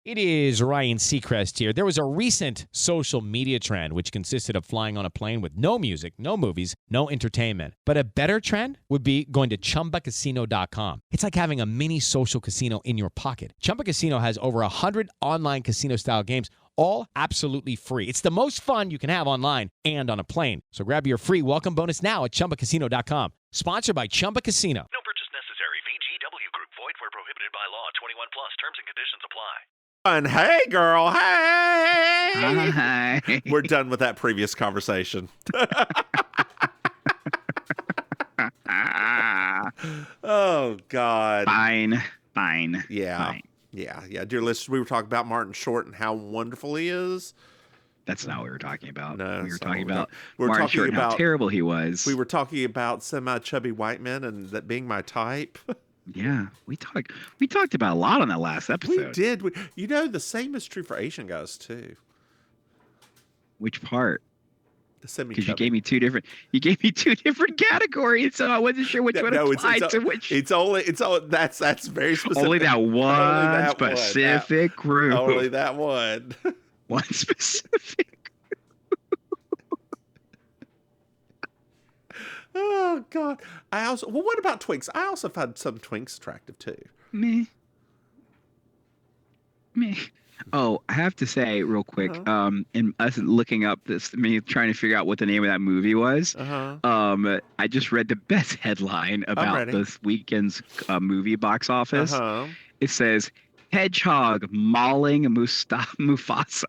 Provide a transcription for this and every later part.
It is Ryan Seacrest here. There was a recent social media trend which consisted of flying on a plane with no music, no movies, no entertainment. But a better trend would be going to ChumbaCasino.com. It's like having a mini social casino in your pocket. Chumba Casino has over 100 online casino-style games, all absolutely free. It's the most fun you can have online and on a plane. So grab your free welcome bonus now at ChumbaCasino.com. Sponsored by Chumba Casino. No purchase necessary. VGW Group. Void where prohibited by law. 21 plus. Terms and conditions apply. Hey, girl. Hey. Hi. We're done with that previous conversation. Oh, God. Fine. Yeah. Fine. Yeah. Dear listeners, we were talking about Martin Short and how wonderful he is. That's not what we were talking about. No, we were that's not talking what about we're Martin talking Short and how about- terrible he was. We were talking about semi-chubby white men and that being my type. Yeah, we talked about a lot on that last episode. We did. The same is true for Asian guys, too. Which part? The semi-chubby. Because you gave me two different categories, so I wasn't sure which one applied to which. It's only that's very specific. Only that one specific group. Only that one. One specific. Oh, God. What about twinks? I also find some twinks attractive, too. Me. Oh, I have to say real quick, in us looking up trying to figure out what the name of that movie was, I just read the best headline about this weekend's movie box office. It says, Hedgehog mauling Mufasa.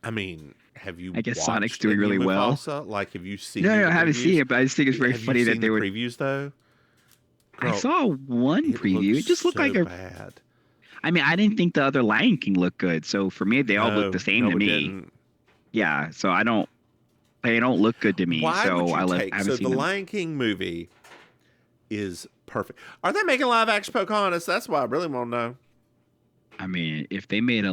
I mean, have you? I guess watched Sonic's doing really Mufasa? well. Like, have you seen? No, I haven't seen it, but I just think it's very funny that they were previews though. Girl, I saw one preview. It just looked like bad. I mean, I didn't think the other Lion King looked good. So for me, they all look the same to me. Didn't. Yeah, so they don't look good to me. Why so would you I take? haven't So seen the them. Lion King movie is perfect. Are they making live action Pocahontas? That's what I really want to know. I mean, if they made a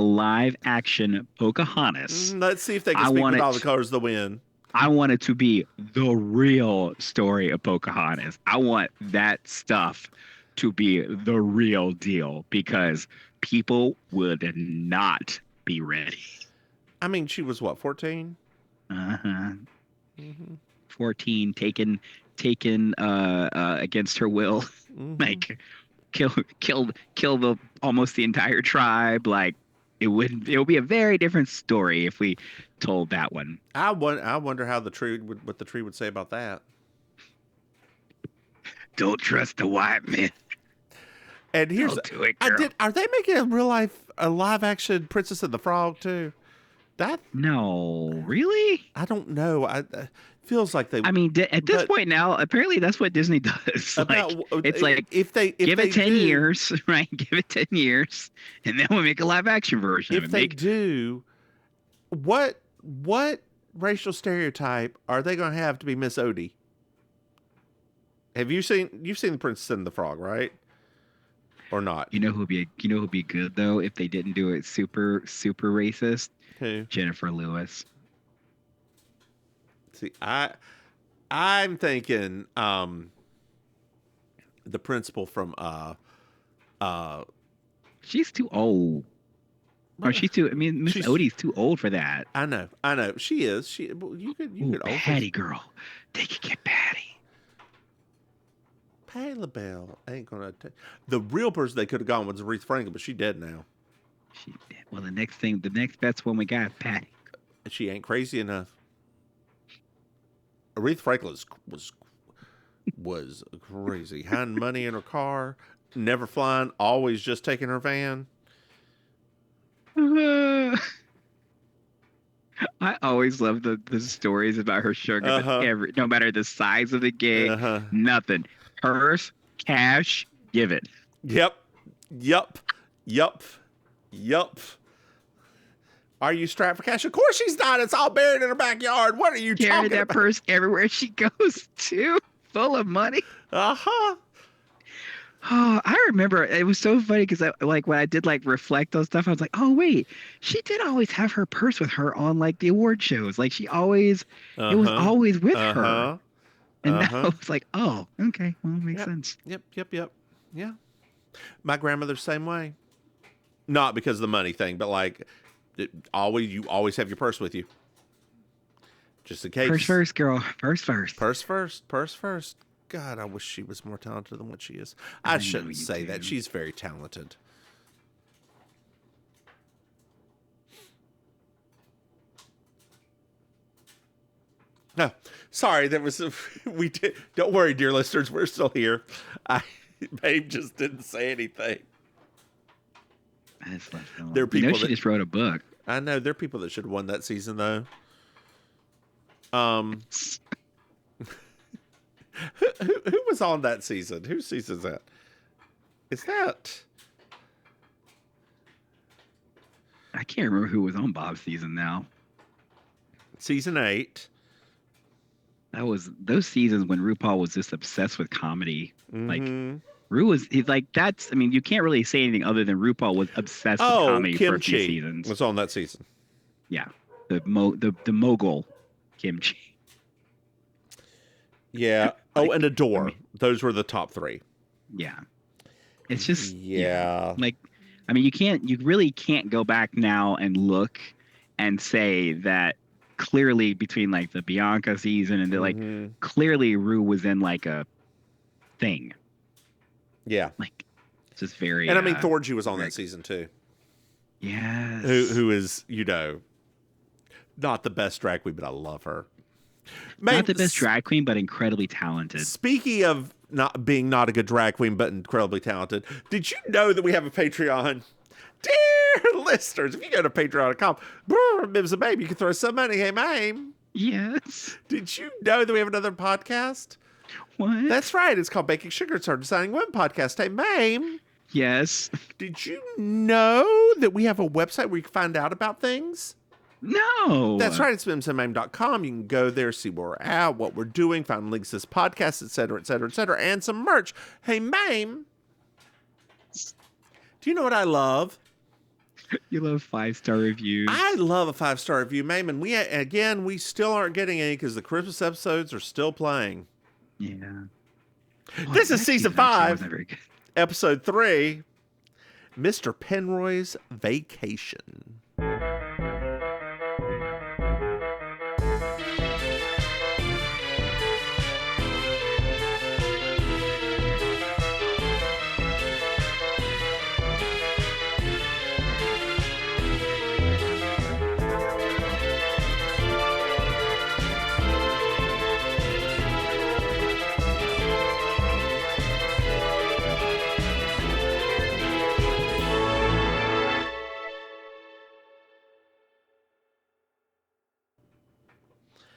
live action Pocahontas, Let's see if they can speak with all the colors of the wind. I want it to be the real story of Pocahontas. I want that stuff to be the real deal because people would not be ready. I mean, she was what, 14? 14, taken against her will, like killed almost the entire tribe. Like it would be a very different story if we told that one. I wonder how what the tree would say about that. Don't trust the white men. And here's are they making a live action Princess and the Frog too? No, really? I don't know. Feels like they. I mean, at this point now, apparently that's what Disney does. It's like if they give it 10 years, right? Give it 10 years, and then we'll make a live action version. If they do, what racial stereotype are they going to have to be Miss Odie? You've seen the Princess and the Frog, right? Or not? You know who'd be good though if they didn't do it super racist? Who? Jennifer Lewis. See, I'm thinking the principal from she's too old. Or she's too. I mean, Miss Odie's too old for that. I know. She is. You could. Patty girl, they could get Patty. Patty LaBelle ain't gonna. The real person they could have gone was Aretha Franklin, but she dead now. She dead. Well, the next best one we got, Patty. She ain't crazy enough. Aretha Franklin was crazy. Hiding money in her car, never flying, always just taking her van. I always love the stories about her sugar. No matter the size of the gig, nothing. Purse, cash, give it. Yep. Are you strapped for cash? Of course she's not. It's all buried in her backyard. What are you talking about? Carry that purse everywhere she goes to, full of money. Oh, I remember it was so funny because when I did reflect on stuff, I was like, oh wait, she did always have her purse with her on the award shows. Like she always, it was always with her. And now it's like, oh, okay, well, it makes sense. Yep. Yeah. My grandmother's same way. Not because of the money thing, but like, you always have your purse with you. Just in case. Purse first, girl. Purse first. Purse first. Purse first. God, I wish she was more talented than what she is. I shouldn't say that. She's very talented. No, sorry. We did. Don't worry, dear listeners. We're still here. Babe just didn't say anything. There are people she just wrote a book. I know. There are people that should have won that season, though. Who was on that season? Whose season is that? Is that? I can't remember who was on Bob's season now. Season 8. That was those seasons when RuPaul was just obsessed with comedy. Mm-hmm. Like he's like, that's, I mean, you can't really say anything other than RuPaul was obsessed with comedy for a few seasons. Was on that season. Yeah. The mogul Kimchi. Yeah. Like, and Adore. Those were the top 3. Yeah. It's just, yeah. Like, I mean, you really can't go back now and look and say that clearly between like the Bianca season and like clearly Ru was in like a thing. Yeah. Like, it's just very. And I mean, Thorgy was on that season too. Yes. Who is, not the best drag queen, but I love her. Not the best drag queen, but incredibly talented. Speaking of not being not a good drag queen, but incredibly talented, did you know that we have a Patreon? Dear listeners, if you go to patreon.com, Mims and Maim, you can throw some money. Hey, Maim. Yes. Did you know that we have another podcast? What? That's right. It's called Baking Sugar. It's our Designing Women podcast. Hey, Maim. Yes. Did you know that we have a website where you can find out about things? No. That's right. It's mimsandmaim.com. You can go there, see where we're at, what we're doing, find links to this podcast, et cetera, and some merch. Hey, Maim. Do you know what I love? You love 5-star reviews. I love a 5-star review, Maim. And we still aren't getting any because the Christmas episodes are still playing. Yeah. This is season 5, episode 3, Mr. Penroy's Vacation.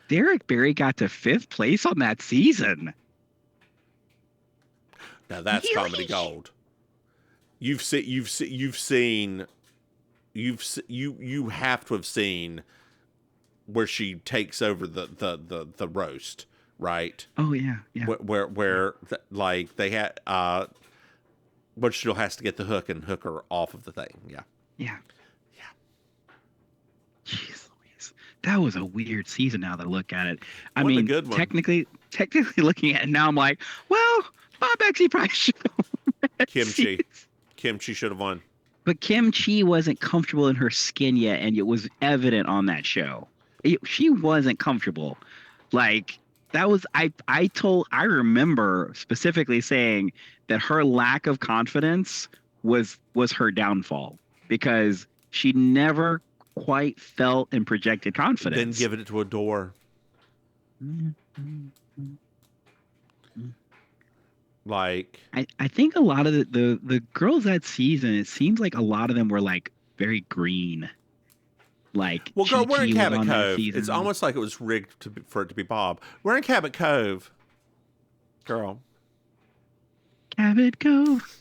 Derek Barry got to 5th place on that season. Now that's really? Comedy gold. You have to have seen where she takes over the roast, right? Oh yeah. Where like they had but she still has to get the hook and hook her off of the thing. Yeah. Jeez. That was a weird season now that I look at it. I mean, good one. Technically looking at it now, I'm like, well, Bob actually probably should have won. Kimchi should have won. But Kimchi wasn't comfortable in her skin yet, and it was evident on that show. She wasn't comfortable. Like, that was, I remember specifically saying that her lack of confidence was her downfall because she never quite felt and projected confidence. Then giving it to Adore. Like, I think a lot of the girls that season, it seems like a lot of them were like very green. Like, well, girl, we're in Cabot Cove. It's almost like it was rigged for it to be Bob. We're in Cabot Cove, girl. Cabot Cove.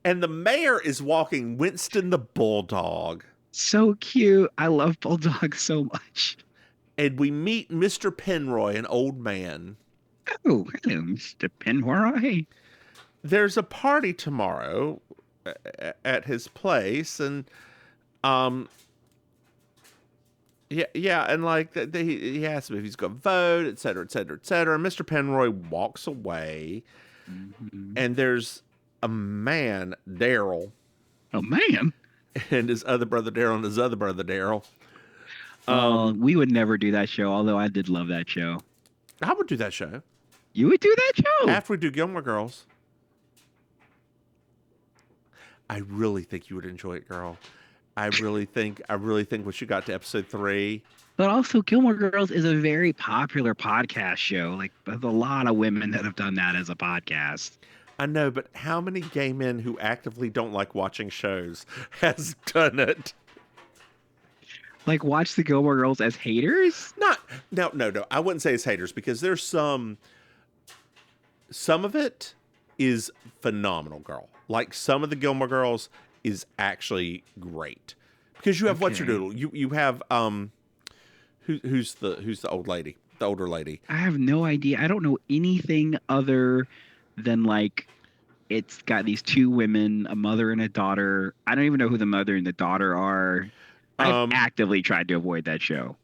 And the mayor is walking Winston the Bulldog. So cute. I love bulldogs so much. And we meet Mr. Penroy, an old man. Oh, hello, Mr. Penroy. There's a party tomorrow at his place, and and like he asked him if he's going to vote, et cetera, et cetera, et cetera. Mr. Penroy walks away. Mm-hmm. And there's a man, Daryl. Oh, man. And his other brother, Daryl, and his other brother, Daryl. We would never do that show, although I did love that show. I would do that show. You would do that show? After we do Gilmore Girls. I really think you would enjoy it, girl. I really think once you got to episode 3. But also, Gilmore Girls is a very popular podcast show. Like, there's a lot of women that have done that as a podcast. I know, but how many gay men who actively don't like watching shows has done it? Like, watch the Gilmore Girls as haters? No. I wouldn't say it's haters, because there's some of it is phenomenal, girl. Like, some of the Gilmore Girls is actually great, because you have what's your doodle. You have who's the old lady, the older lady. I have no idea. I don't know anything other than, like, it's got these 2 women, a mother and a daughter. I don't even know who the mother and the daughter are. I've actively tried to avoid that show.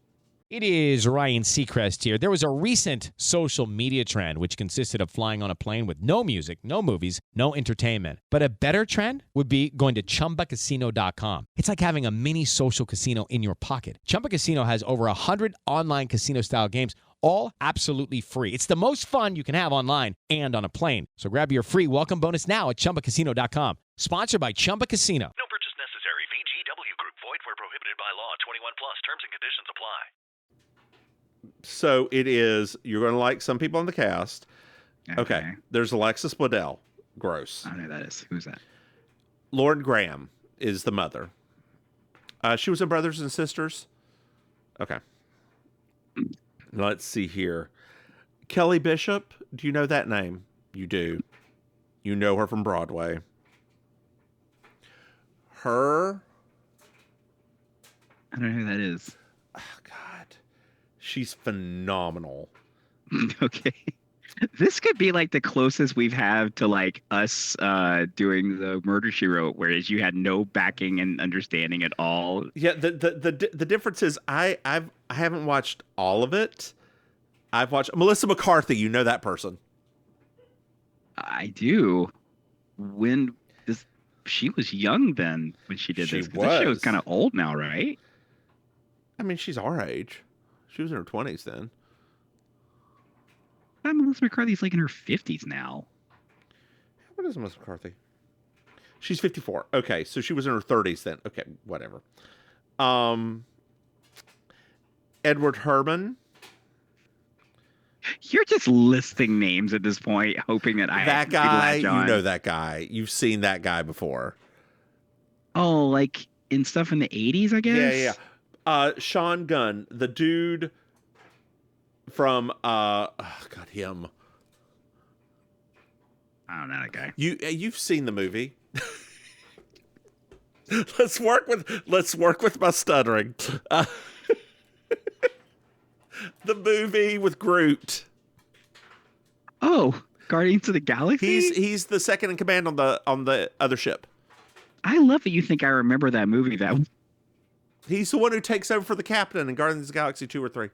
It is Ryan Seacrest here. There was a recent social media trend which consisted of flying on a plane with no music, no movies, no entertainment. But a better trend would be going to ChumbaCasino.com. It's like having a mini social casino in your pocket. Chumba Casino has over 100 online casino-style games, all absolutely free. It's the most fun you can have online and on a plane. So grab your free welcome bonus now at ChumbaCasino.com. Sponsored by Chumba Casino. No purchase necessary. VGW Group. Void where prohibited by law. 21 plus. Terms and conditions apply. So it is, you're going to like some people on the cast. Okay. There's Alexis Bledel. Gross. I don't know who that is. Who's that? Lauren Graham is the mother. She was in Brothers and Sisters. Okay. Let's see here. Kelly Bishop. Do you know that name? You do. You know her from Broadway. Her. I don't know who that is. Oh, God. She's phenomenal. Okay. This could be like the closest we've had to like us doing the Murder, She Wrote, whereas you had no backing and understanding at all. Yeah, the difference is I haven't watched all of it. I've watched Melissa McCarthy. You know that person? I do. She was young then when she did this. This show is kind of old now, right? I mean, she's our age. She was in her 20s then. Melissa McCarthy's like in her 50s now. What is Melissa McCarthy? She's 54. Okay, so she was in her 30s then. Okay, whatever. Edward Herman. You're just listing names at this point, hoping that that guy. You know that guy. You've seen that guy before. Oh, like in stuff in the 80s, I guess. Yeah. Sean Gunn, the dude from him. I don't know that guy. You've seen the movie. Let's work with my stuttering. The movie with Groot. Oh, Guardians of the Galaxy. He's the second in command on the other ship. I love that you think I remember that movie. He's the one who takes over for the captain in Guardians of the Galaxy 2 or 3.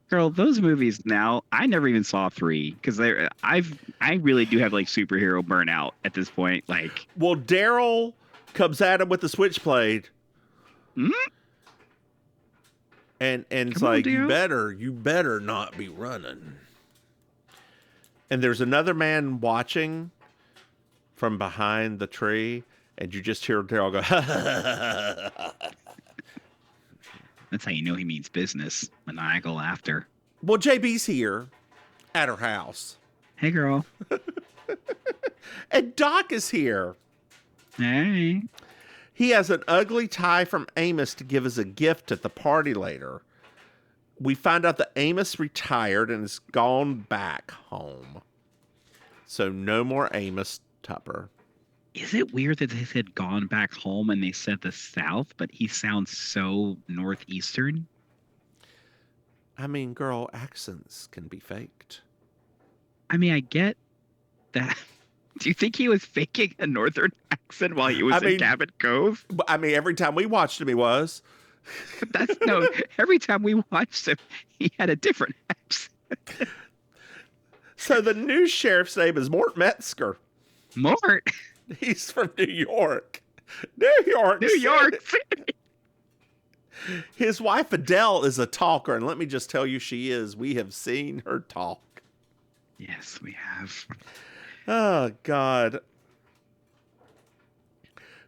Girl, those movies now, I never even saw 3 because I really do have like superhero burnout at this point. Like, well, Daryl comes at him with the switchblade, and it's like, you better not be running. And there's another man watching from behind the tree, and you just hear Daryl go. That's how you know he means business. Maniacal laughter. Well, JB's here at her house. Hey, girl. And Doc is here. Hey. He has an ugly tie from Amos to give as a gift at the party later. We find out that Amos retired and has gone back home. So no more Amos Tupper. Is it weird that they said gone back home and they said the South, but he sounds so Northeastern? I mean, girl, accents can be faked. I mean, I get that. Do you think he was faking a Northern accent while he was in Cabot Cove? I mean, every time we watched him, he was. Every time we watched him, he had a different accent. So the new sheriff's name is Mort Metzger. Mort? He's from New York. New York City. His wife Adele is a talker, and let me just tell you, she is. We have seen her talk. Yes, we have. Oh, God.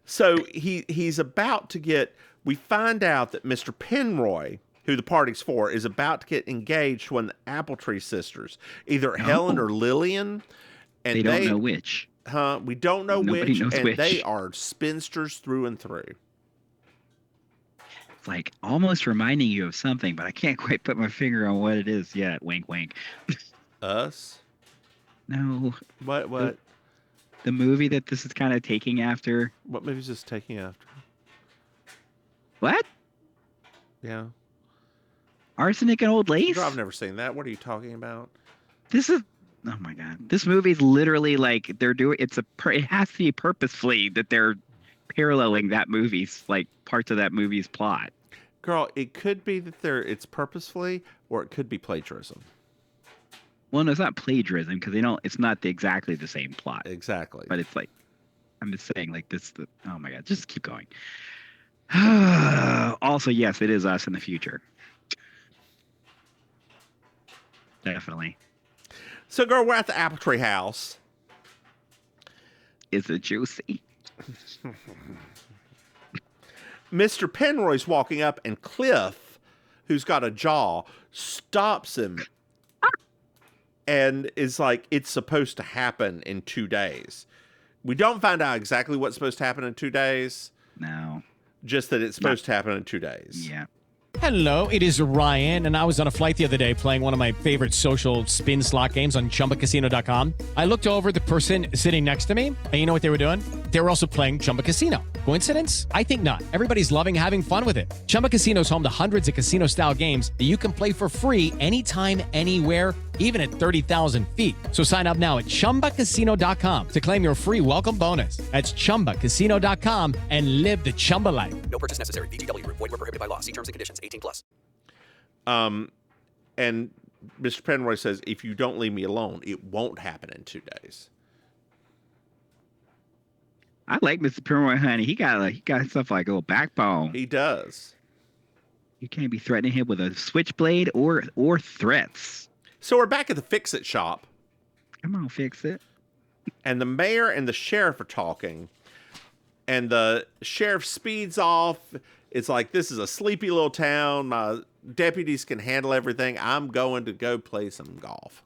So he's about to get... We find out that Mr. Penroy, who the party's for, is about to get engaged to one of the Appletree sisters, either Helen or Lillian. And they don't know which. We don't know Nobody which, knows and which. they are spinsters through and through. It's like almost reminding you of something, but I can't quite put my finger on what it is yet. Wink, wink. Us? No. What? The movie that this is kind of taking after. What movie is this taking after? What? Yeah. Arsenic and Old Lace? I've never seen that. What are you talking about? This is... Oh my God. This movie's literally like they're doing... It has to be purposefully that they're paralleling that movie's, like, parts of that movie's plot. Girl, it could be that it's purposefully, or it could be plagiarism. Well, no, it's not plagiarism because it's not exactly the same plot. Exactly. But it's like, I'm just saying, like, oh my God, just keep going. Also, yes, it is us in the future. Definitely. So, girl, we're at the Appletree house. Is it juicy? Mr. Penroy's walking up, and Cliff, who's got a jaw, stops him and is like, it's supposed to happen in 2 days. We don't find out exactly what's supposed to happen in 2 days. No. Just that it's supposed to happen in 2 days. Yeah. Hello, it is Ryan, and I was on a flight the other day playing one of my favorite social spin slot games on ChumbaCasino.com. I looked over at the person sitting next to me, and you know what they were doing? They were also playing Chumba Casino. Coincidence? I think not. Everybody's loving having fun with it. Chumba Casino is home to hundreds of casino-style games that you can play for free anytime, anywhere, even at 30,000 feet. So sign up now at ChumbaCasino.com to claim your free welcome bonus. That's ChumbaCasino.com and live the Chumba life. No purchase necessary. VGW. Void where prohibited by law. See terms and conditions. 18+. And Mr. Penroy says, if you don't leave me alone, it won't happen in 2 days. I like Mr. Penroy, honey. He got stuff like a little backbone. He does. You can't be threatening him with a switchblade or threats. So we're back at the Fix-It shop. Come on, fix it. And the mayor and the sheriff are talking. And the sheriff speeds off. It's like, this is a sleepy little town. My deputies can handle everything. I'm going to go play some golf.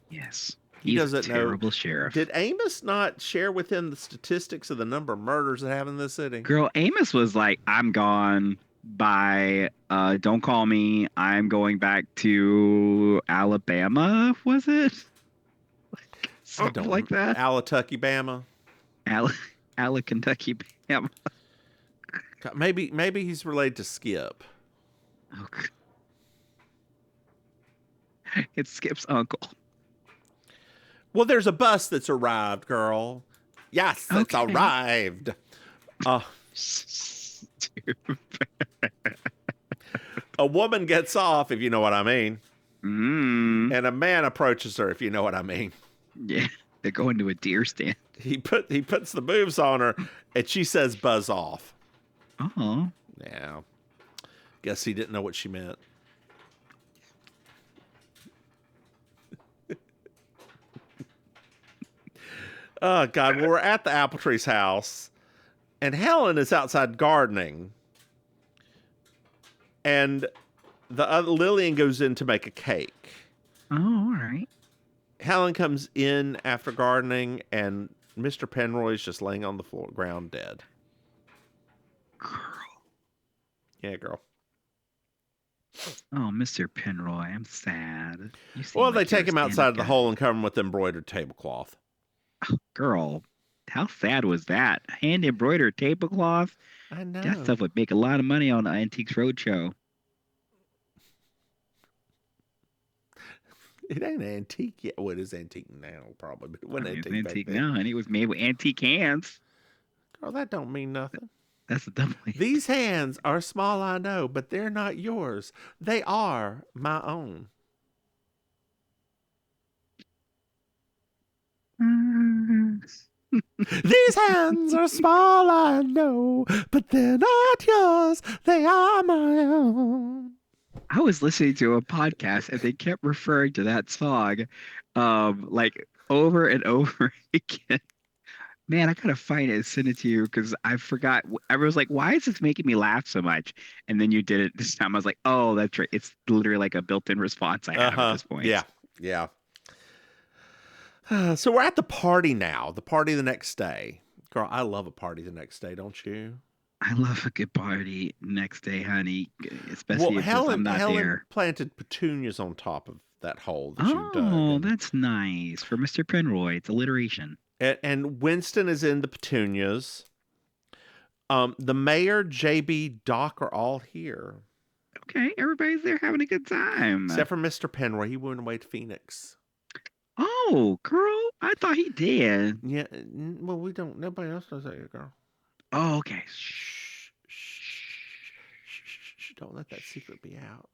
Yes. He doesn't know. Terrible sheriff. Did Amos not share with him the statistics of the number of murders that happen in this city? Girl, Amos was like, I'm gone. Bye. Don't call me. I'm going back to Alabama, was it? Something like that. Alatucky, Bama. Kentucky, Bama. Maybe he's related to Skip. Okay. It's Skip's uncle. Well, there's a bus that's arrived, girl. Yes, it's arrived. A woman gets off, if you know what I mean. Mm. And a man approaches her, if you know what I mean. Yeah, they're going to a deer stand. He puts the moves on her, and she says, "Buzz off." Oh. Yeah. Guess he didn't know what she meant. Oh, God. Well, we're at the Appletree's house, and Helen is outside gardening. And the other Lillian goes in to make a cake. Oh, all right. Helen comes in after gardening, and Mr. Penroy is just laying on the ground dead. Girl. Yeah, girl. Oh, Mr. Penroy, I'm sad. Well, they take him outside of the hole and cover him with embroidered tablecloth. Oh, girl, how sad was that? Hand embroidered tablecloth? I know. That stuff would make a lot of money on the Antiques Roadshow. It ain't antique yet. Well, it is antique now, probably, but it wasn't antique back then. now, and it was made with antique hands. Girl, that don't mean nothing. That's the double. These hands are small, I know, but they're not yours. They are my own. These hands are small, I know, but they're not yours. They are my own. I was listening to a podcast and they kept referring to that song, like over and over again. Man, I gotta find it and send it to you because I forgot. I was like, "Why is this making me laugh so much?" And then you did it this time. I was like, "Oh, that's right. It's literally like a built-in response I have at this point." Yeah, yeah. So we're at the party now. The party the next day. Girl, I love a party the next day, don't you? I love a good party next day, honey. Especially if I'm not Helen there. planted petunias on top of that hole that you dug. Oh, that's nice for Mr. Penroy. It's alliteration. And Winston is in the petunias. The mayor, JB, Doc are all here. Okay, everybody's there having a good time. Except for Mr. Penroy. He went away to Phoenix. Oh, girl, I thought he did. Yeah, well, we don't. Nobody else knows that yet, girl. Oh, okay. Shh. Don't let that secret be out.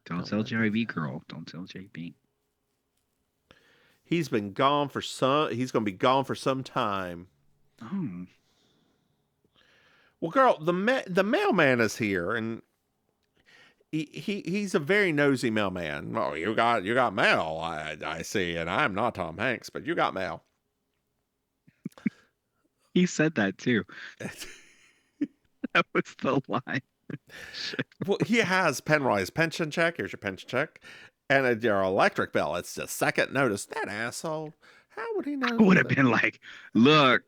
Don't tell JB, girl. Don't tell JB. He's been gone for some. He's going to be gone for some time. Oh. Well, girl, the mailman is here, and he's a very nosy mailman. Oh, you got mail, I see, and I'm not Tom Hanks, but you got mail. He said that too. That was the line. Well, he has Penroy's pension check. Here's your pension check. And your electric bill. It's just second notice. That asshole. How would he know? I would have been like, look,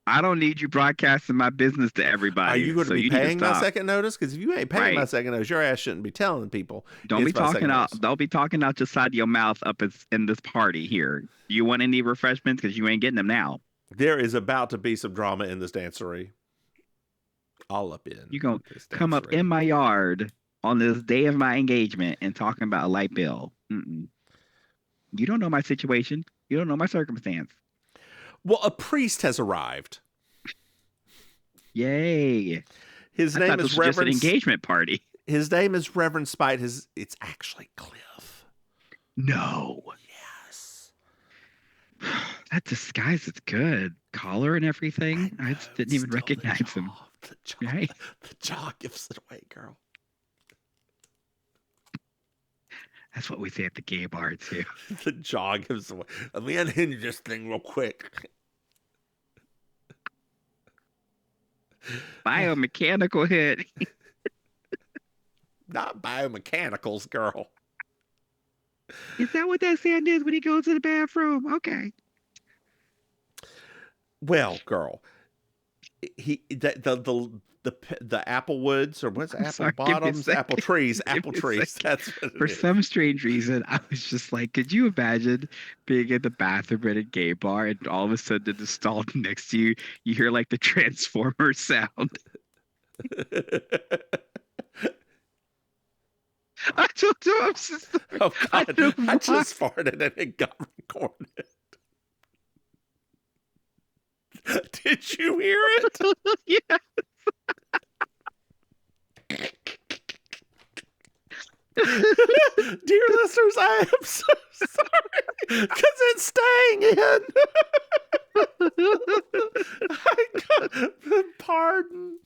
I don't need you broadcasting my business to everybody. Are you going to be paying my second notice? Because if you ain't paying my second notice, your ass shouldn't be telling people. Don't be talking out your side of your mouth up in this party here. You want any refreshments? Because you ain't getting them now. There is about to be some drama in this dancery. All up in. You gonna come up in my yard on this day of my engagement and talking about a light bill. Mm-mm. You don't know my situation. You don't know my circumstance. Well, a priest has arrived. Yay. His name is Reverend. Just an engagement party. His name is Reverend Spite. It's actually Cliff. No. Yes. That disguise is good. Collar and everything. I just didn't even recognize him. The jaw gives it away, girl. That's what we say at the gay bar, too. The jaw gives away. Let me unhinge this thing real quick. Biomechanical hit. Not biomechanicals, girl. Is that what that sound is when he goes to the bathroom? Okay. Well, girl, the apple woods, or what's apple bottoms, apple trees. That's what for some strange reason, I was just like, could you imagine being in the bathroom at a gay bar and all of a sudden in the stall next to you, you hear like the Transformer sound. I don't know. I'm just oh God, I just farted and it got recorded. Did you hear it? Yes. Dear listeners, I am so sorry because it's staying in. Pardon.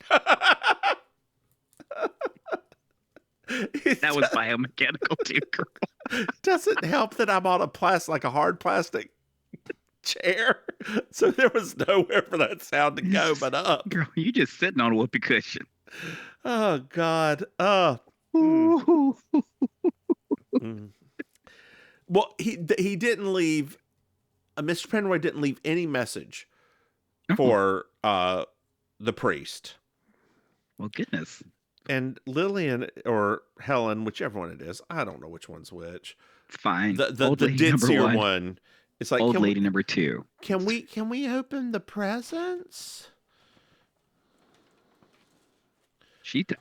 That was biomechanical too, girl. Doesn't help that I'm on a hard plastic chair, so there was nowhere for that sound to go but up. Girl, you just sitting on a whoopee cushion. Oh God. Well, he didn't leave. Mr. Penroy didn't leave any message for the priest. Well, goodness. And Lillian or Helen, whichever one it is, I don't know which one's which. It's fine. The ditzier one. It's like old lady number 2. Can we open the presents?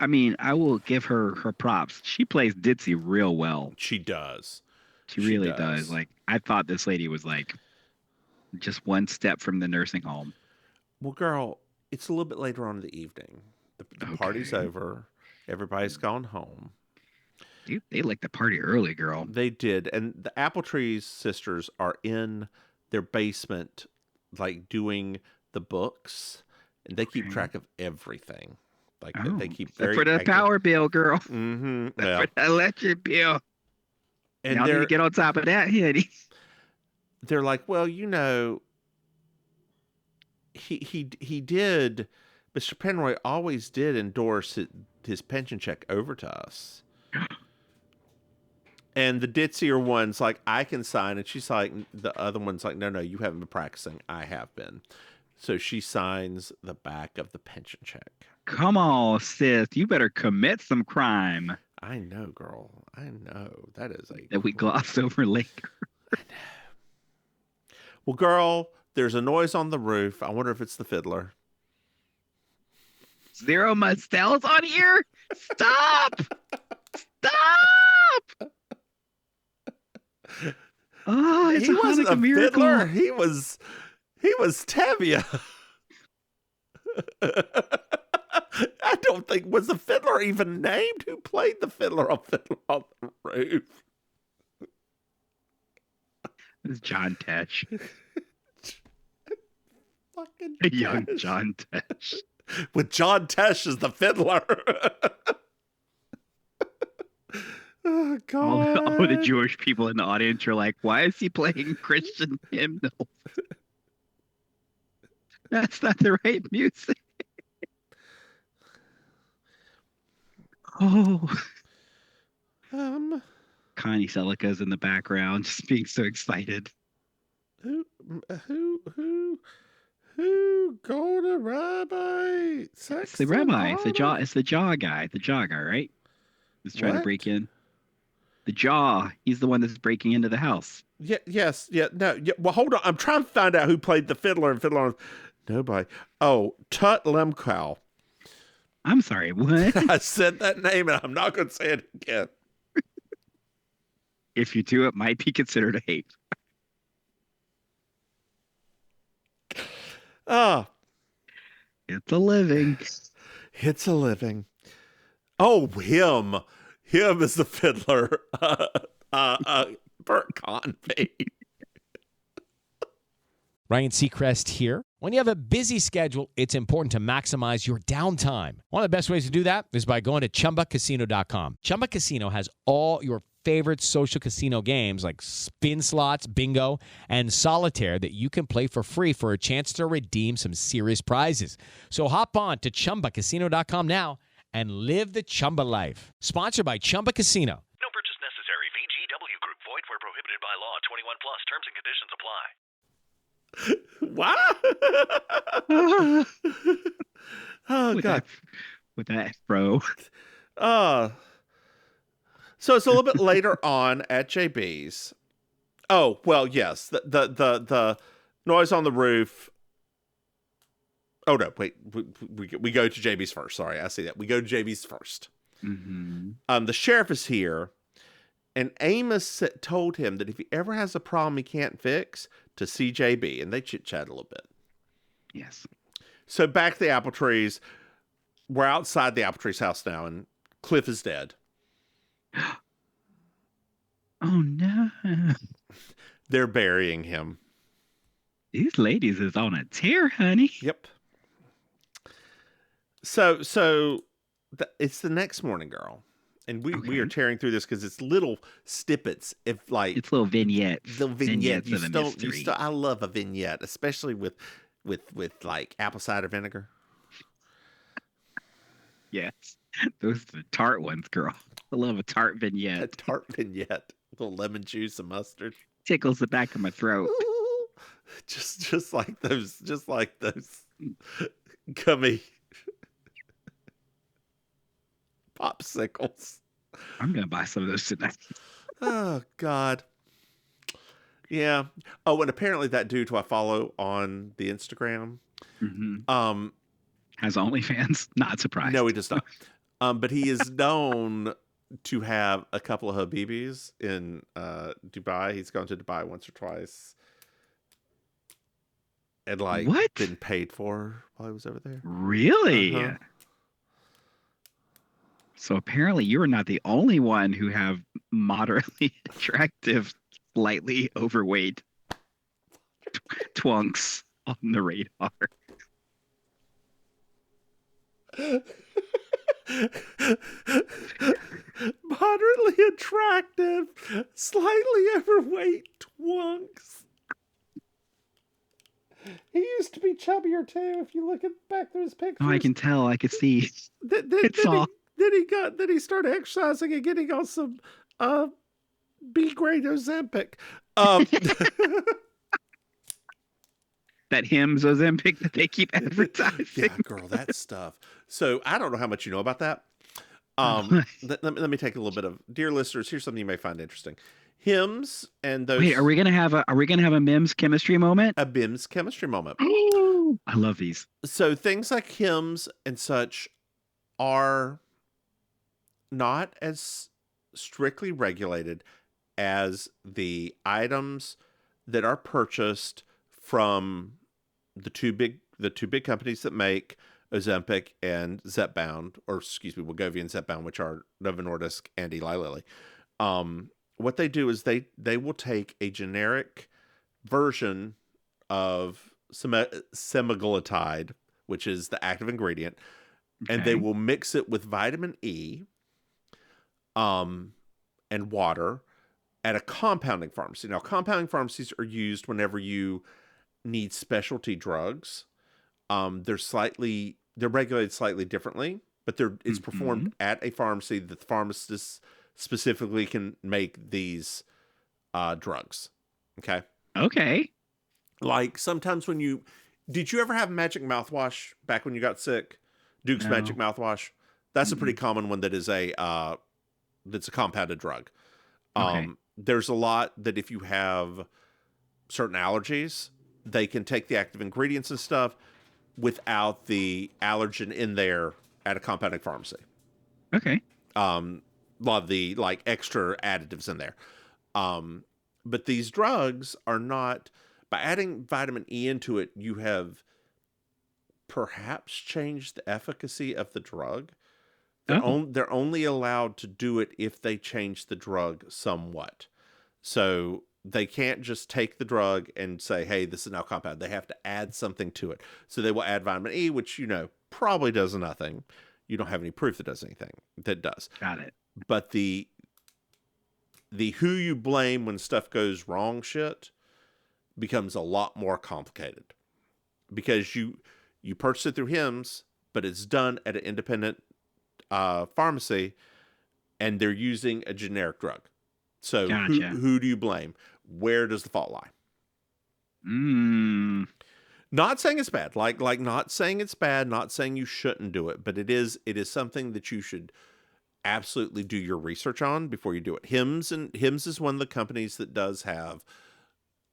I will give her props. She plays ditzy real well. She does. She really does. Like, I thought this lady was like just one step from the nursing home. Well, girl, it's a little bit later on in the evening. The party's over. Everybody's gone home. Dude, they like the party early, girl. They did. And the Apple Trees sisters are in their basement, like doing the books, and they keep track of everything. Like they keep very for the power bill, girl. Mm-hmm. For the electric bill. And y'all need to get on top of that, honey. They're like, well, you know, he did. Mr. Penroy always did endorse his pension check over to us. And the ditzier one's like, I can sign. And she's like, the other one's like, no, you haven't been practicing. I have been. So she signs the back of the pension check. Come on, sis. You better commit some crime. I know, girl. I know. That is that we gloss over later. I know. Well, girl, there's a noise on the roof. I wonder if it's the fiddler. Zero Mustels on here? Stop! Stop! Oh, it's he a wasn't Hanukkah a miracle. Fiddler. He was Tevye. I don't think, was the fiddler even named? Who played the fiddler on Fiddler on the Roof? It's John Tesh. Fucking young Tesh. John Tesh. With John Tesh as the fiddler. Oh, God. All the Jewish people in the audience are like, why is he playing Christian hymnals? That's not the right music. Oh. Connie Selica's in the background, just being so excited. Who go to Rabbi? It's the rabbi. It's the jaw guy. The jaw guy, right? Who's trying to break in. The jaw. He's the one that's breaking into the house. Yeah. Yes. Yeah. No. Yeah. Well, hold on. I'm trying to find out who played the fiddler in Fiddler on. Nobody. Oh, Tut Lemkow. I'm sorry. What? I said that name, and I'm not going to say it again. If you do, it might be considered a hate. It's a living. It's a living. Oh, him. Him is the fiddler. Bert Convey. Ryan Seacrest here. When you have a busy schedule, it's important to maximize your downtime. One of the best ways to do that is by going to ChumbaCasino.com. Chumba Casino has all your favorite social casino games like spin slots, bingo, and solitaire that you can play for free for a chance to redeem some serious prizes. So hop on to ChumbaCasino.com now and live the Chumba life. Sponsored by Chumba Casino. No purchase necessary. VGW Group. Void where prohibited by law. 21 plus. Terms and conditions apply. What? Oh, God. With that, bro. So it's a little bit later on at JB's. Oh, well, yes. The noise on the roof. Oh, no, wait. We go to JB's first. Sorry, I see that. We go to JB's first. Mm-hmm. The sheriff is here, and Amos told him that if he ever has a problem he can't fix, to see JB, and they chit-chat a little bit. Yes. So back to the apple trees. We're outside the apple tree's house now, and Cliff is dead. Oh, no. They're burying him. These ladies is on a tear, honey. Yep. So it's the next morning, girl. And we are tearing through this because it's little snippets. It's little vignettes. Little vignettes. Vignettes of a mystery. I love a vignette, especially with like apple cider vinegar. Yes. Those are the tart ones, girl. I love a tart vignette. A tart vignette. A little lemon juice and mustard. Tickles the back of my throat. Just like those gummy popsicles. I'm gonna buy some of those tonight. Oh, God. Yeah. Oh, and apparently that dude who I follow on the Instagram, has OnlyFans. Not surprised. No, he does not. But he is known to have a couple of Habibis in Dubai. He's gone to Dubai once or twice, and been paid for while he was over there. Really? Uh-huh. So apparently you are not the only one who have moderately attractive, slightly overweight Twunks on the radar. Moderately attractive, slightly overweight twunks. He used to be chubbier too. If you look back through his pictures, Oh, I can tell. I can see. Then he started exercising and getting on some B grade Ozempic. That Hims Ozempic that they keep advertising. Yeah, girl, that stuff. So I don't know how much you know about that. Let me take a little bit of, dear listeners, here's something you may find interesting. Hims and those. Wait, are we gonna have a Mims chemistry moment? A Mims chemistry moment. I love these. So things like Hims and such are not as strictly regulated as the items that are purchased from the two big companies that make Ozempic and Zepbound, or excuse me, Wegovy and Zepbound, which are Novo Nordisk and Eli Lilly. What they do is they will take a generic version of semaglutide, which is the active ingredient, and they will mix it with vitamin E, and water at a compounding pharmacy. Now, compounding pharmacies are used whenever you need specialty drugs. They're regulated slightly differently, but it's performed at a pharmacy that the pharmacist specifically can make these drugs. Okay. Like sometimes did you ever have magic mouthwash back when you got sick? Duke's Magic Mouthwash. That's a pretty common one that is that's a compounded drug. There's a lot that if you have certain allergies, they can take the active ingredients and stuff without the allergen in there at a compounding pharmacy. Okay. A lot of the like extra additives in there. But these drugs are not, by adding vitamin E into it, you have perhaps changed the efficacy of the drug. They're only allowed to do it if they change the drug somewhat. So they can't just take the drug and say, hey, this is now compound. They have to add something to it. So they will add vitamin E, which, probably does nothing. You don't have any proof that does anything. That does. Got it. But the who you blame when stuff goes wrong shit becomes a lot more complicated. Because you purchase it through Hims, but it's done at an independent pharmacy, and they're using a generic drug. So gotcha. who do you blame? Where does the fault lie? Not saying it's bad. Like not saying it's bad, not saying you shouldn't do it, but it is something that you should absolutely do your research on before you do it. Hims is one of the companies that does have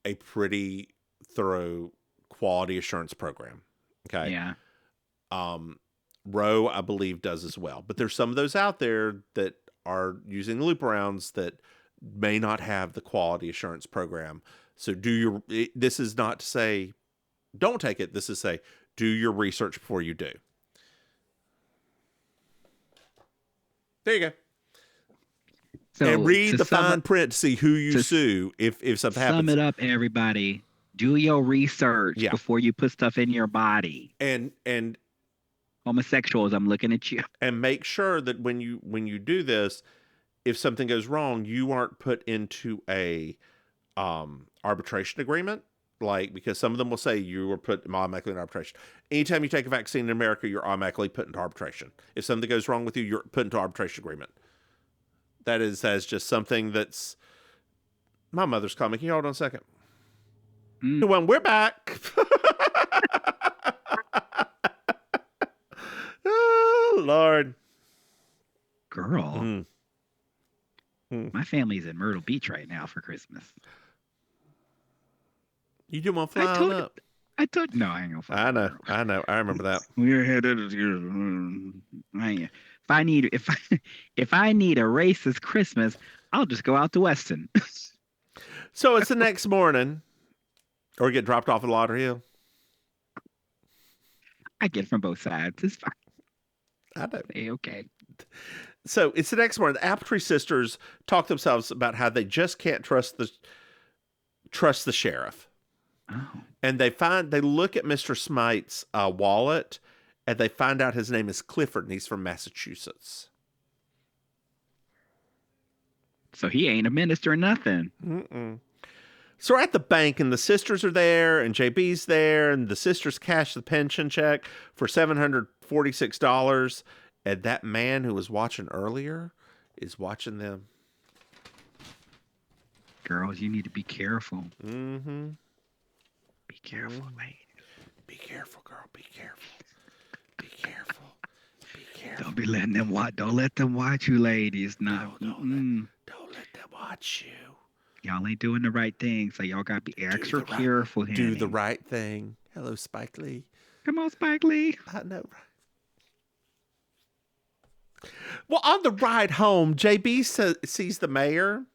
a pretty thorough quality assurance program. Okay. Yeah. Roe, I believe, does as well. But there's some of those out there that are using loop arounds that may not have the quality assurance program. So this is not to say don't take it. This is say do your research before you do. There you go. So and read the fine print to see who you sue if something happens. Sum it up, everybody. Do your research before you put stuff in your body. And homosexuals, I'm looking at you. And make sure that when you do this, if something goes wrong, you aren't put into a arbitration agreement. Because some of them will say you were put automatically in arbitration. Anytime you take a vaccine in America, you're automatically put into arbitration. If something goes wrong with you, you're put into arbitration agreement. That is just something that's... My mother's calling me. Can you hold on a second? Well, we're back. Oh, Lord. Girl. My family's in Myrtle Beach right now for Christmas. You do want to fly on up? No, I ain't gonna fly. I know. I remember that. We're headed. If I need a race this Christmas, I'll just go out to Weston. So it's the next morning, or get dropped off at Lauder Hill. I get it from both sides. It's fine. I know. Hey, okay. So it's the next morning. The Apple Tree sisters talk themselves about how they just can't trust the sheriff. Oh. And they look at Mr. Smite's wallet, and they find out his name is Clifford, and he's from Massachusetts. So he ain't a minister or nothing. Mm-mm. So we're at the bank, and the sisters are there, and JB's there, and the sisters cash the pension check for $746, and that man who was watching earlier is watching them. Girls, you need to be careful. Mm-hmm. Be careful, ladies. Be careful, girl. Be careful. Be careful. Be careful. Don't be letting them watch. Don't let them watch you, ladies. No, Don't let them watch you. Y'all ain't doing the right thing, so y'all gotta be extra careful. Do the right thing. Hello, Spike Lee. Come on, Spike Lee. I know, right? Well, on the ride home, JB sees the mayor,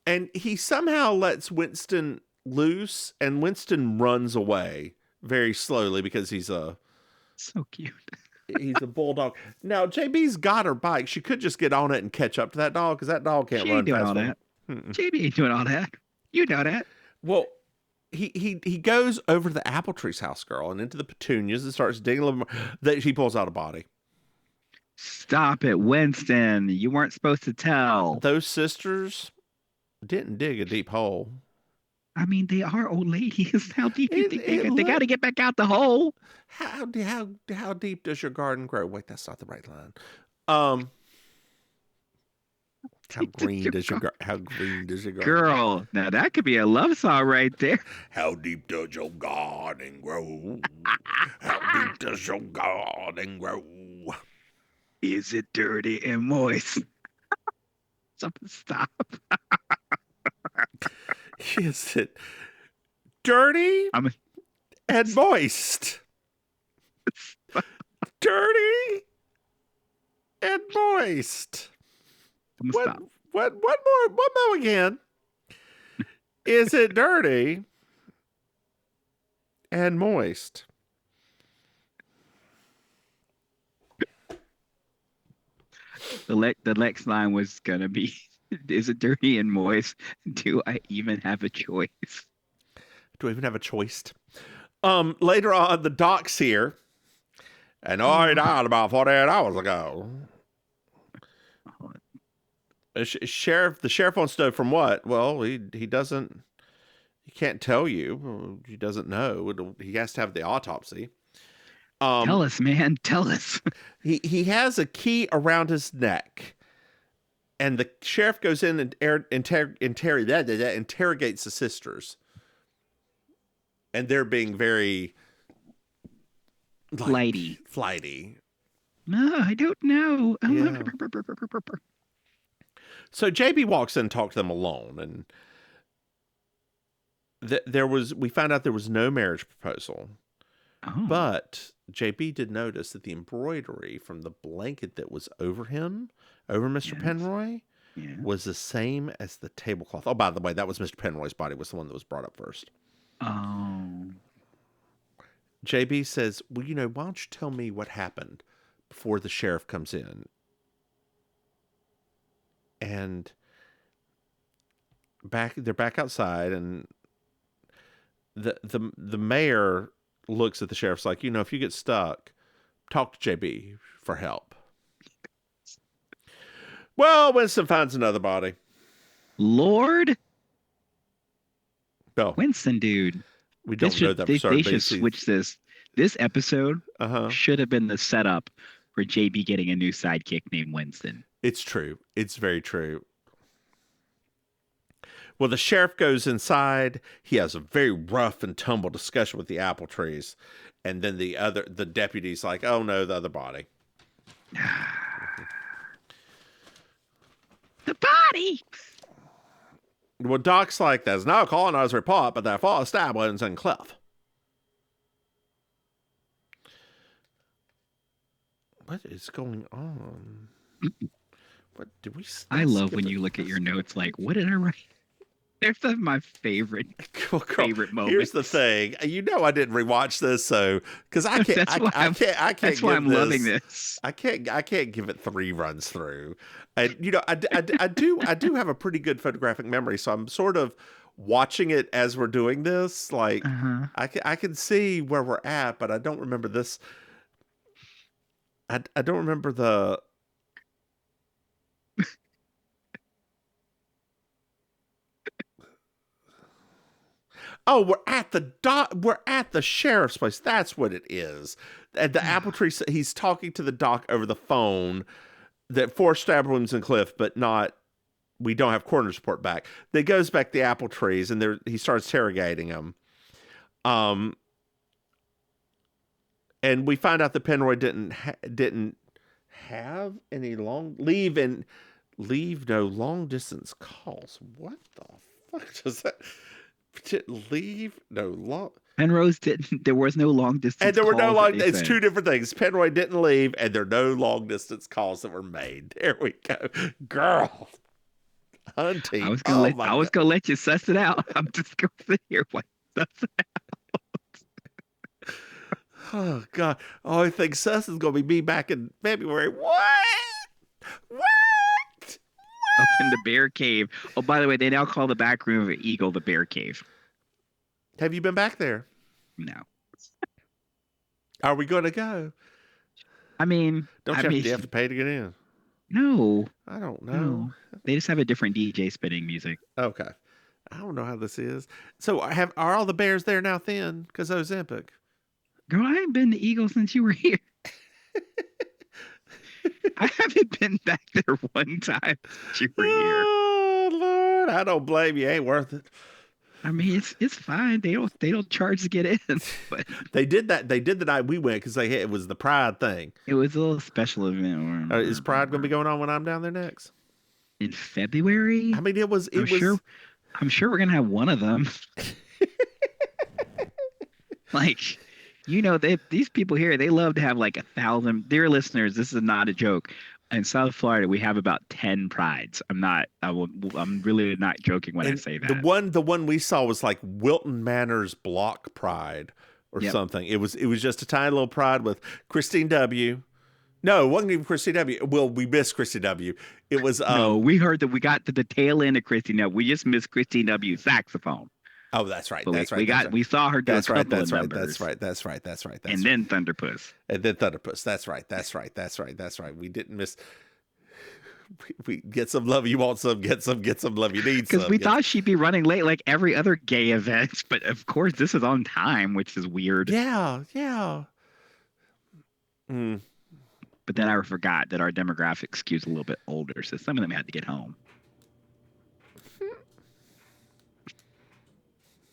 and he somehow lets Winston loose, and Winston runs away very slowly because he's so cute. He's a bulldog. Now, JB's got her bike. She could just get on it and catch up to that dog because that dog can't run fast. All that. JB ain't doing all that. You know that. Well, he goes over to the apple tree's house, girl, and into the petunias and starts digging a little more. That he pulls out a body. Stop it, Winston. You weren't supposed to tell. Those sisters didn't dig a deep hole. I mean, they are old ladies. How deep do you think they got to get back out the hole? How deep does your garden grow? Wait, that's not the right line. How green does your garden? Girl, now that could be a love song right there. How deep does your garden grow? How deep does your garden grow? Is it dirty and moist? Stop. Is it dirty and moist? Dirty and moist. What more again? Is it dirty and moist? The next line was gonna be, is it dirty and moist? Do I even have a choice? Do I even have a choice? Later on, the doc's here. And I died about 48 hours ago. The sheriff wants to know from what? Well, he can't tell you. He doesn't know. He has to have the autopsy. Tell us, man. Tell us. He has a key around his neck. And the sheriff goes in and interrogates the sisters. And they're being very flighty. No, I don't know. Yeah. So JB walks in and talks to them alone, and we found out there was no marriage proposal. Oh. But JB did notice that the embroidery from the blanket that was over him, over Mr. Penroy, was the same as the tablecloth. Oh, by the way, that was Mr. Penroy's body, was the one that was brought up first. Oh. JB says, well, why don't you tell me what happened before the sheriff comes in? And they're back outside, and the mayor looks at the sheriff's like, if you get stuck, talk to JB for help. Well, Winston finds another body. Lord? Oh, Winston, dude. We don't know that for certain. They should switch this. This episode should have been the setup for JB getting a new sidekick named Winston. It's true. It's very true. Well, the sheriff goes inside. He has a very rough and tumble discussion with the apple trees. And then the deputy's like, oh no, the other body. The body! Well, Doc's like, there's no coroner's report, but there are 4 stab wounds in Cliff. What is going on? What did we? I love when you look at your notes like, what did I write? They're some of my favorite moments. Here's the thing. I didn't rewatch this, so because I can't. That's why I'm loving this. I can't give it 3 runs through. And I do have a pretty good photographic memory, so I'm sort of watching it as we're doing this. Like, I can see where we're at, but I don't remember this. I don't remember the. Oh, we're at the We're at the sheriff's place. That's what it is. At the apple tree, he's talking to the doc over the phone. That 4 stab wounds in Cliff, but not. We don't have coroner's report back. They goes back to the apple trees, and he starts interrogating him. And we find out that Penroy didn't have any leave no long distance calls. What the fuck does that? Leave no long. Penrose didn't. There was no long distance. And there were no long. It's 2 different things. Penroy didn't leave, and there are no long distance calls that were made. There we go, girl. Auntie, I was gonna let you suss it out. I'm just gonna sit here and suss it out. Oh God! Oh, I think suss is gonna be me back in February. What? Up in the bear cave. Oh, by the way, they now call the back room of the Eagle the bear cave. Have you been back there? No. Are we going to go? I mean, do you have to pay to get in? No. I don't know. No. They just have a different DJ spinning music. Okay. I don't know how this is. So are all the bears there now thin because of Ozempic? Girl, I ain't been to Eagle since you were here. I haven't been back there one time since you were here. Oh Lord, I don't blame you. Ain't worth it. I mean, it's fine. They don't charge to get in. But they did that. They did the night we went because it was the Pride thing. It was a little special event. Is Pride going to be going on when I'm down there next? In February? I mean, it was. I'm sure we're gonna have one of them. Like, these people here, they love to have like 1,000. Dear listeners, this is not a joke. In South Florida, we have about 10 prides. I'm really not joking when I say that. The one we saw was like Wilton Manor's Block Pride or something. It was just a tiny little pride with Christine W. No, it wasn't even Christine W. Well, we missed Christine W. It was no, we heard that we got to the tail end of Christine W. We just missed Christine W. saxophone. Oh, that's right. But That's right. We saw her do a couple of numbers. That's right. And then Thunderpuss. That's right. We didn't miss. We get some love. You want some? Get some love. You need some. Because we thought she'd be running late like every other gay event, but of course this is on time, which is weird. Yeah. But then I forgot that our demographic skews a little bit older, so some of them had to get home.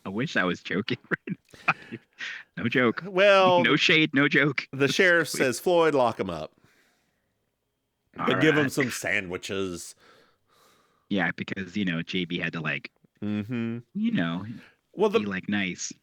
I wish I was joking right now. No joke. Well, no shade, no joke. The sheriff says, Floyd, lock him up. But give him some sandwiches. Yeah, because, JB had to be like nice.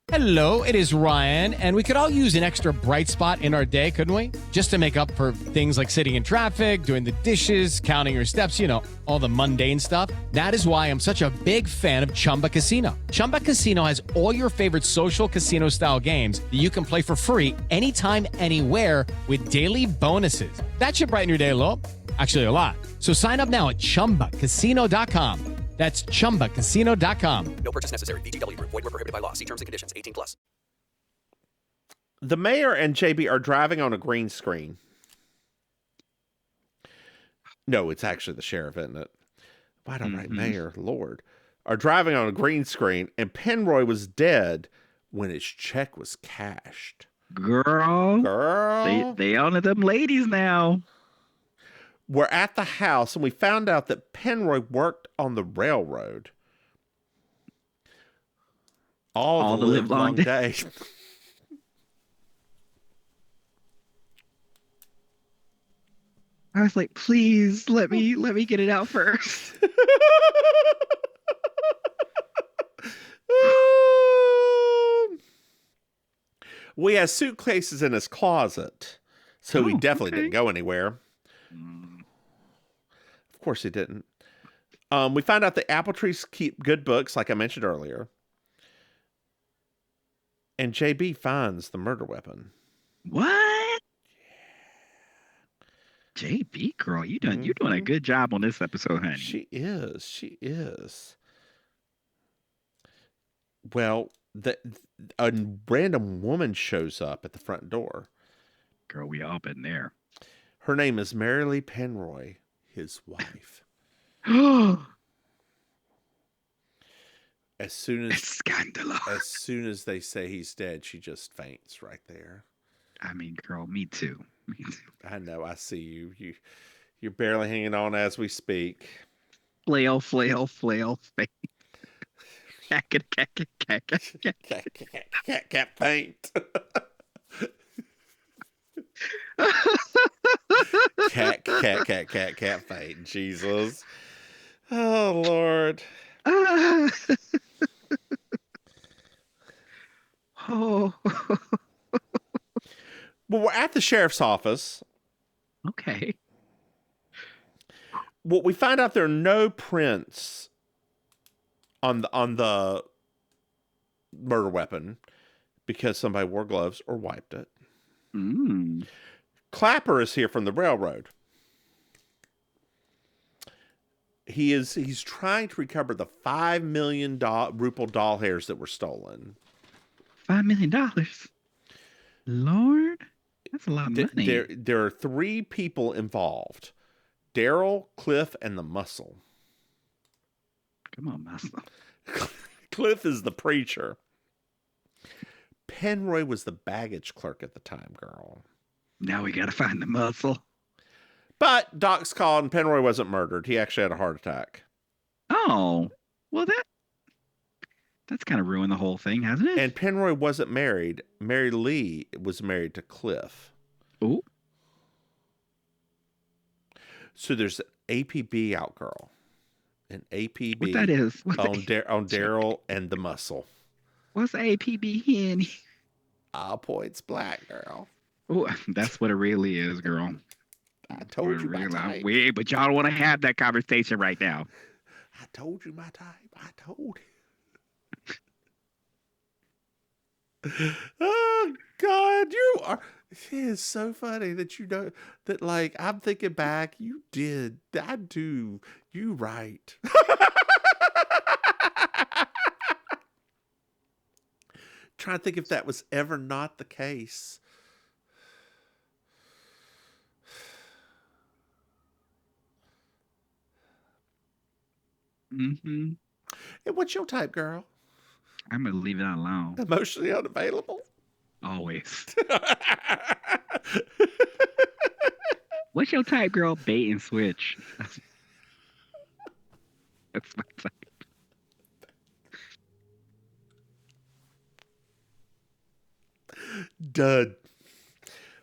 Hello, it is Ryan, and we could all use an extra bright spot in our day, couldn't we? Just to make up for things like sitting in traffic, doing the dishes, counting your steps, all the mundane stuff. That is why I'm such a big fan of Chumba Casino. Chumba Casino has all your favorite social casino-style games that you can play for free anytime, anywhere with daily bonuses. That should brighten your day a little. Actually, a lot. So sign up now at ChumbaCasino.com. That's ChumbaCasino.com. No purchase necessary. VGW Group. Void where prohibited by law. See terms and conditions. 18+. The mayor and JB are driving on a green screen. No, it's actually the sheriff, isn't it? Why don't I write mayor? Lord. Are driving on a green screen, and Penroy was dead when his check was cashed. Girl. They on to them ladies now. We're at the house, and we found out that Penroy worked on the railroad all the live long day. I was like, please let me get it out first. We have suitcases in his closet, so he definitely didn't go anywhere. Of course he didn't. We found out the apple trees keep good books, like I mentioned earlier. And JB finds the murder weapon. What? Yeah. JB, girl, you're doing a good job on this episode, honey. She is. Well, a random woman shows up at the front door. Girl, we all been there. Her name is Marilee Penroy, his wife. As soon as they say he's dead, she just faints right there. I mean, girl, me too. I know. I see you. You're barely hanging on as we speak. Flail, faint. Cat faint. Cat faint. Jesus. Oh, Lord. Oh. Well, we're at the sheriff's office. Okay. Well, we find out there are no prints on the murder weapon because somebody wore gloves or wiped it. Clapper is here from the railroad. He's trying to recover the $5 million Rupel doll hairs that were stolen. $5 million? Lord, that's a lot of money. There are 3 people involved. Daryl, Cliff, and the Muscle. Come on, Muscle. Cliff is the preacher. Penroy was the baggage clerk at the time, girl. Now we got to find the Muscle. But Doc's called and Penroy wasn't murdered. He actually had a heart attack. Oh, well that's kind of ruined the whole thing, hasn't it? And Penroy wasn't married. Mary Lee was married to Cliff. Oh. So there's an APB out, girl. An APB. What that is? On Daryl and the Muscle. What's APB, Henny? All points black, girl. Oh, that's what it really is, girl. I told you my type. But y'all don't want to have that conversation right now. I told you my type. I told you. Oh, God. You are... It is so funny that you know that, like, I'm thinking back. You did. I do. You right. Trying to think if that was ever not the case. Mm-hmm. And what's your type, girl? I'm going to leave it alone. Emotionally unavailable? Always. What's your type, girl? Bait and switch. That's my type. Done.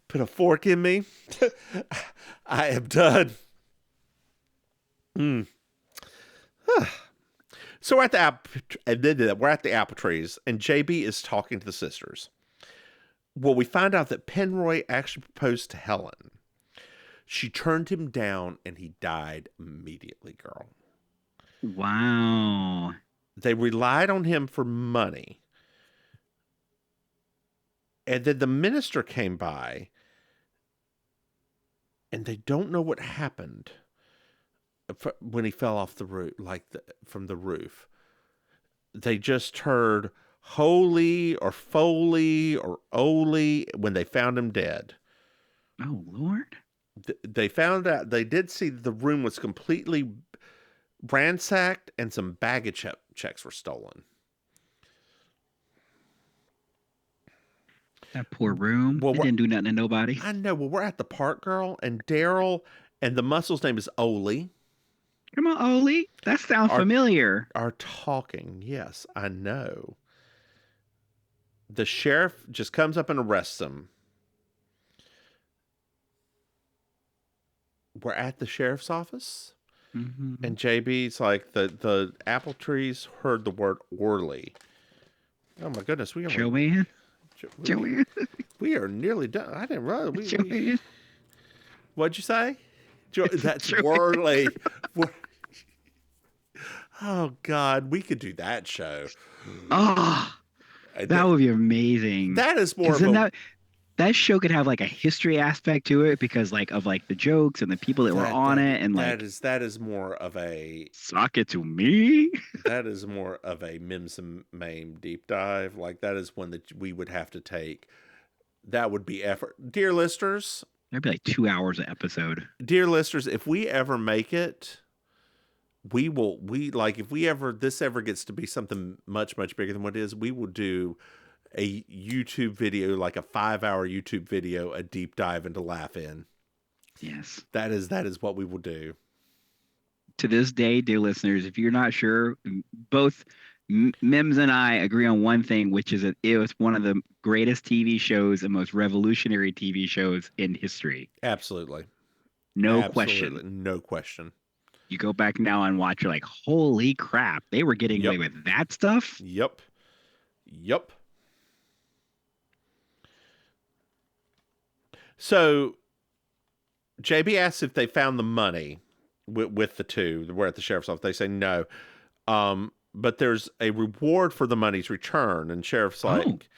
Put a fork in me. I am done. So we're at the apple trees, and JB is talking to the sisters. Well, we find out that Penroy actually proposed to Helen. She turned him down, and he died immediately, girl. Wow. They relied on him for money. And then the minister came by, and they don't know what happened when he fell off the roof, from the roof. They just heard holy or foley or oly when they found him dead. Oh, Lord. They found out, they did see the room was completely ransacked and some baggage checks were stolen. That poor room. Well, it didn't do nothing to nobody. I know. Well, we're at the park, girl, and Daryl, and the Muscle's name is Oli. Come on, Oli. That sounds familiar. Are talking. Yes, I know. The sheriff just comes up and arrests them. We're at the sheriff's office. Mm-hmm. And JB's like, the apple trees heard the word Orly. Oh, my goodness. Joanne? Joanne? We are nearly done. I didn't run. Joanne? What'd you say? That's Worley. Oh, God. We could do that show. Oh, that would be amazing. That is more of that show could have like a history aspect to it because like of like the jokes and the people that were on it and like that is more of a sock it to me. that is more of a Mims and Maim deep dive. Like that is one that we would have to take. That would be effort, dear listeners. That'd be like 2 hours an episode. Dear listeners, if we ever make it, if this ever gets to be something much, much bigger than what it is, we will do a YouTube video, like a 5-hour YouTube video, a deep dive into Laugh In. Yes. That is what we will do. To this day, dear listeners, if you're not sure, both Mims and I agree on one thing, which is that it was one of the greatest TV shows and most revolutionary TV shows in history. Absolutely. No question. No question. You go back now and watch, you're like, holy crap, they were getting away with that stuff? Yep. So, JB asks if they found the money with the two. We're at the sheriff's office. They say no. But there's a reward for the money's return. And Sheriff's like,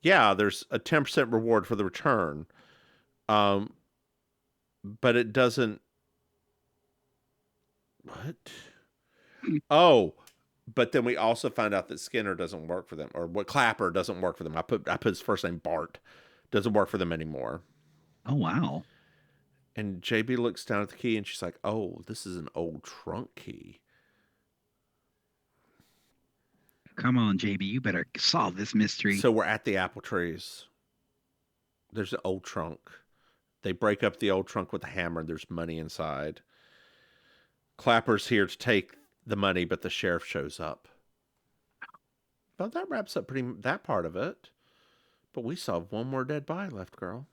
yeah, there's a 10% reward for the return. But it doesn't. What? Oh, but then we also find out that Skinner doesn't work for them, or what Clapper doesn't work for them. I put his first name Bart. Doesn't work for them anymore. Oh, wow. And JB looks down at the key and she's like, oh, this is an old trunk key. Come on, JB, you better solve this mystery. So we're at the apple trees. There's an old trunk. They break up the old trunk with a hammer. There's money inside. Clapper's here to take the money, but the sheriff shows up. Well, that wraps up that part of it. But we saw one more dead body left, girl.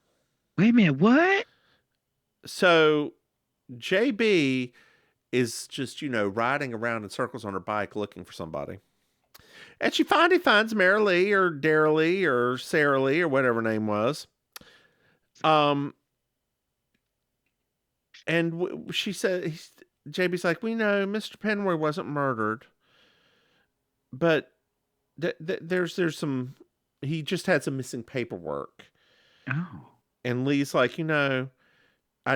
Wait a minute, what? So JB is just, riding around in circles on her bike looking for somebody. And she finally finds Mary Lee or Dara Lee or Sarah Lee or whatever her name was. And she said, JB's like, we know Mr. Penroy wasn't murdered. But there's some, he just had some missing paperwork. Oh. And Lee's like, I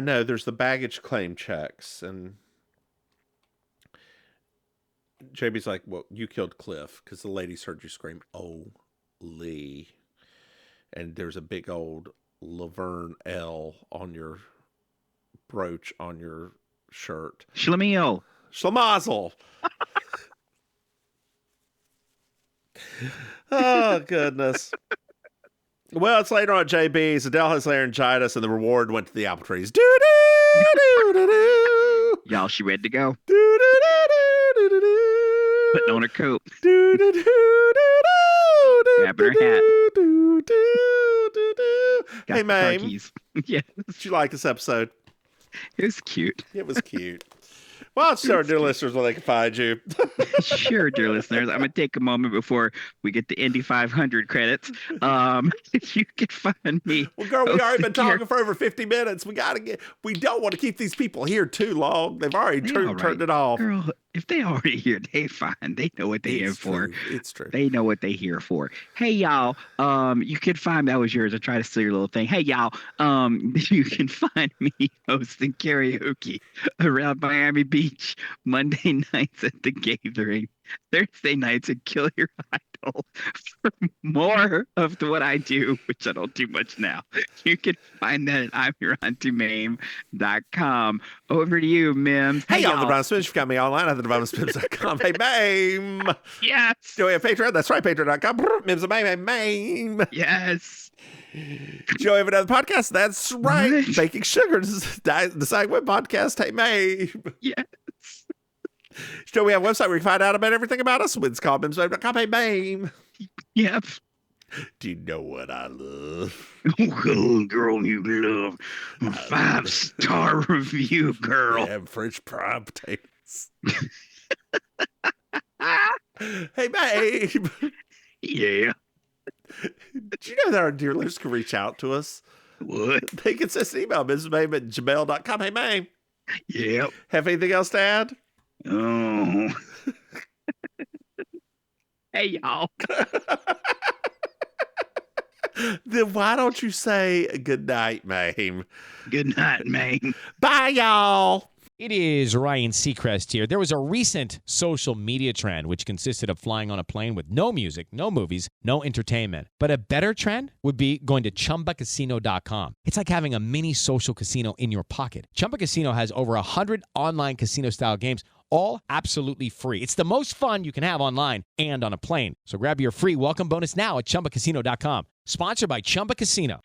know there's the baggage claim checks. And JB's like, well, you killed Cliff because the ladies heard you scream, oh, Lee. And there's a big old Laverne L on your brooch on your shirt. Schlemiel. Schlemazel. Oh, goodness. Well, it's later on at JB's. Adele has laryngitis, and the reward went to the apple trees. Do-do-do-do-do. Y'all, she ready to go. Do-do-do-do-do-do. Putting on her coat. Do-do-do-do-do-do. Grabbing her hat. Do-do-do-do-do. Got Hey, the car Maim. keys. Yes. Did you like this episode? It was cute. It was cute. Well, it's our dear listeners where they can find you. Sure, dear listeners. I'm going to take a moment before we get the Indy 500 credits. You can find me. Well, girl, we already been talking for over 50 minutes. We don't want to keep these people here too long. They've already turned it off. Girl, if they already here, they fine. They know what they're here for. It's true. They know what they're here for. Hey, y'all. You can find that was yours. I try to steal your little thing. Hey, y'all. You can find me hosting karaoke around Miami Beach Monday nights at the Gathering, Thursday nights at Kill Your Idol. For more of what I do, which I don't do much now, you can find that at I'mYourAuntieMaim.com. Over to you, Mims. Hey, y'all. The Divine Spins. You've got me online at thedivinespims.com. Hey, Maim. Yes. Do we have Patreon? That's right, Patreon.com. Mims and Maim. Hey, Maim. Yes. Joey have another podcast. That's right. What? Baking Sugar. This is the Segway podcast. Hey, Maim. Yes. So we have a website where you can find out about everything about us. It's called MimsMaim.com. Hey, Maim. Yep. Do you know what I love? Oh, girl, you love a 5-star review, girl. And French fry potatoes. Hey, babe. Yeah. Did you know that our dear listeners can reach out to us? What? They can send us an email, MimsMaim@gmail.com. Hey, Maim. Yep. Have anything else to add? Oh. Hey, y'all. Then why don't you say good night, Maim? Good night, Maim. Bye, y'all. It is Ryan Seacrest here. There was a recent social media trend which consisted of flying on a plane with no music, no movies, no entertainment. But a better trend would be going to ChumbaCasino.com. It's like having a mini social casino in your pocket. Chumba Casino has over 100 online casino-style games, all absolutely free. It's the most fun you can have online and on a plane. So grab your free welcome bonus now at ChumbaCasino.com. Sponsored by Chumba Casino.